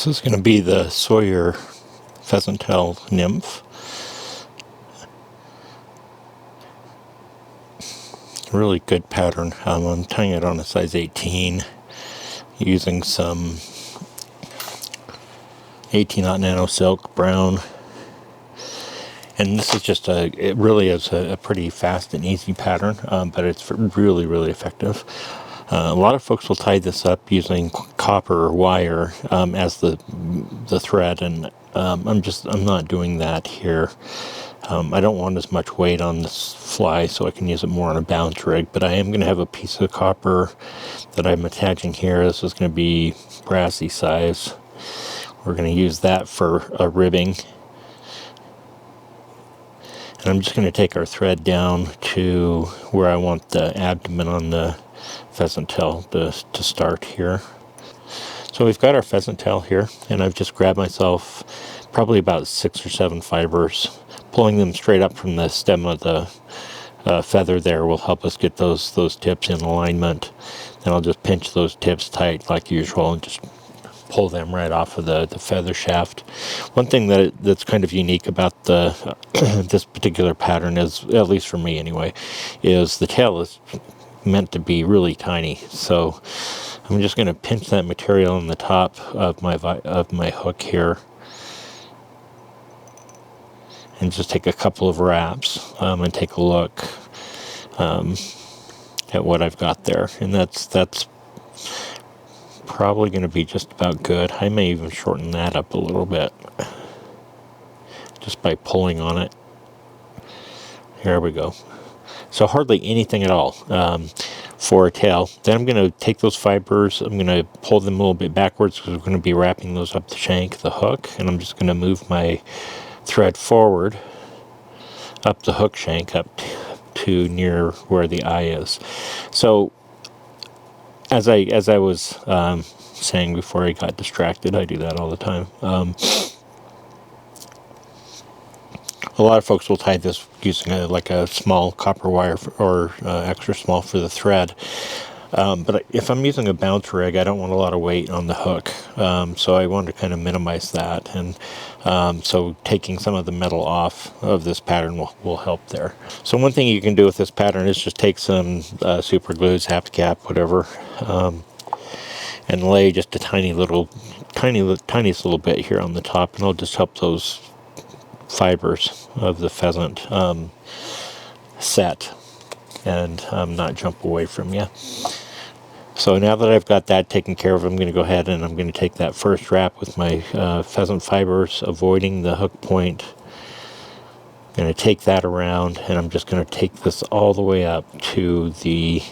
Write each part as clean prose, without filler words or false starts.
This is going to be the Sawyer Pheasant Tail nymph. Really good pattern. I'm tying it on a size 18 using some 18-aught Nanosilk brown. And this is just it really is a pretty fast and easy pattern, but it's really, really effective. A lot of folks will tie this up using copper wire as the thread, and I'm not doing that here. I don't want as much weight on this fly, so I can use it more on a bounce rig, but I am going to have a piece of copper that I'm attaching here. This is going to be brassy size. We're going to use that for a ribbing. And I'm just going to take our thread down to where I want the abdomen on the pheasant tail to start here. So we've got our pheasant tail here, and I've just grabbed myself probably about 6 or 7 fibers. Pulling them straight up from the stem of the feather there will help us get those tips in alignment. Then I'll just pinch those tips tight like usual and just pull them right off of the feather shaft. One thing that's kind of unique about the this particular pattern is, at least for me anyway, is the tail is meant to be really tiny. So I'm just going to pinch that material on the top of my hook here and just take a couple of wraps and take a look at what I've got there. And that's probably going to be just about good. I may even shorten that up a little bit just by pulling on it. Here we go. So hardly anything at all for a tail. Then I'm going to take those fibers, I'm going to pull them a little bit backwards because we're going to be wrapping those up the shank, the hook, and I'm just going to move my thread forward up the hook shank up to near where the eye is. So as I was saying before I got distracted, I do that all the time. A lot of folks will tie this using like a small copper wire or extra small for the thread. But if I'm using a bounce rig, I don't want a lot of weight on the hook. So I want to kind of minimize that. And so taking some of the metal off of this pattern will help there. So one thing you can do with this pattern is just take some super glue, Zap Cap, whatever, and lay just a tiniest little bit here on the top, and it'll just help those fibers of the pheasant set and not jump away from you. So now that I've got that taken care of, I'm going to go ahead and I'm going to take that first wrap with my pheasant fibers, avoiding the hook point. I'm going to take that around, and I'm just going to take this all the way up to the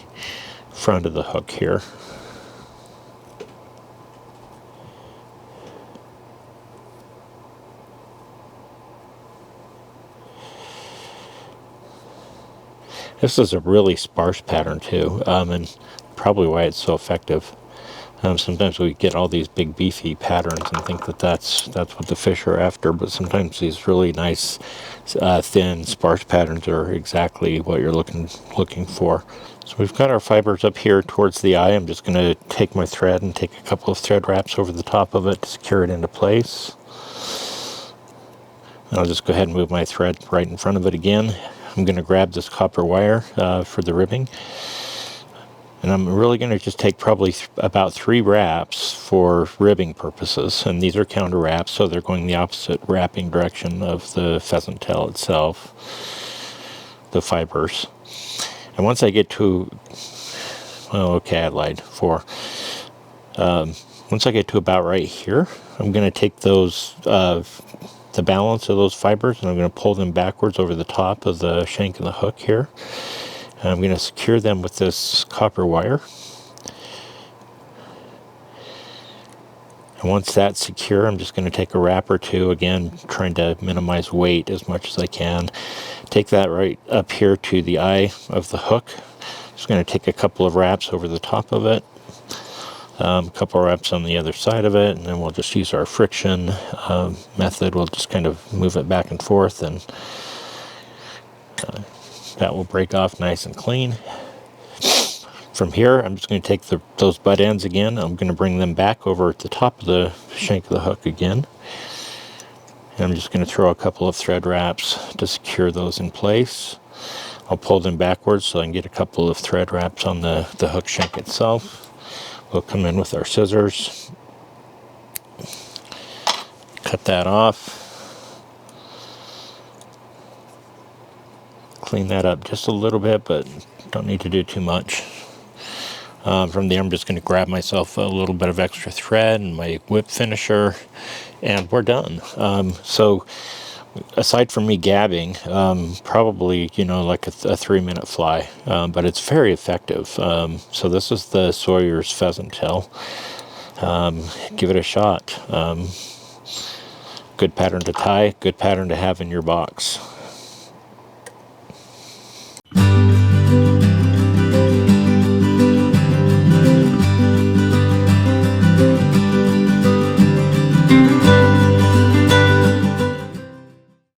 front of the hook here. This is a really sparse pattern too, and probably why it's so effective. Sometimes we get all these big beefy patterns and think that that's what the fish are after, but sometimes these really nice thin sparse patterns are exactly what you're looking for. So we've got our fibers up here towards the eye. I'm just going to take my thread and take a couple of thread wraps over the top of it to secure it into place. And I'll just go ahead and move my thread right in front of it again. I'm going to grab this copper wire for the ribbing, and I'm really going to just take probably about 3 wraps for ribbing purposes, and these are counter wraps, so they're going the opposite wrapping direction of the pheasant tail itself, the fibers. And once I get to, oh, okay, I lied, 4. Once I get to about right here, I'm going to take those the balance of those fibers, and I'm going to pull them backwards over the top of the shank of the hook here. And I'm going to secure them with this copper wire. And once that's secure, I'm just going to take a wrap or two, again trying to minimize weight as much as I can. Take that right up here to the eye of the hook. Just going to take a couple of wraps over the top of it. A couple of wraps on the other side of it, and then we'll just use our friction method. We'll just kind of move it back and forth, and that will break off nice and clean. From here, I'm just going to take those butt ends again. I'm going to bring them back over at the top of the shank of the hook again. And I'm just going to throw a couple of thread wraps to secure those in place. I'll pull them backwards so I can get a couple of thread wraps on the hook shank itself. We'll come in with our scissors, cut that off, clean that up just a little bit, but don't need to do too much. From there, I'm just going to grab myself a little bit of extra thread and my whip finisher, and we're done. So aside from me gabbing, probably, like a 3-minute fly, but it's very effective. So this is the Sawyer's Pheasant Tail. Give it a shot. Good pattern to tie, good pattern to have in your box.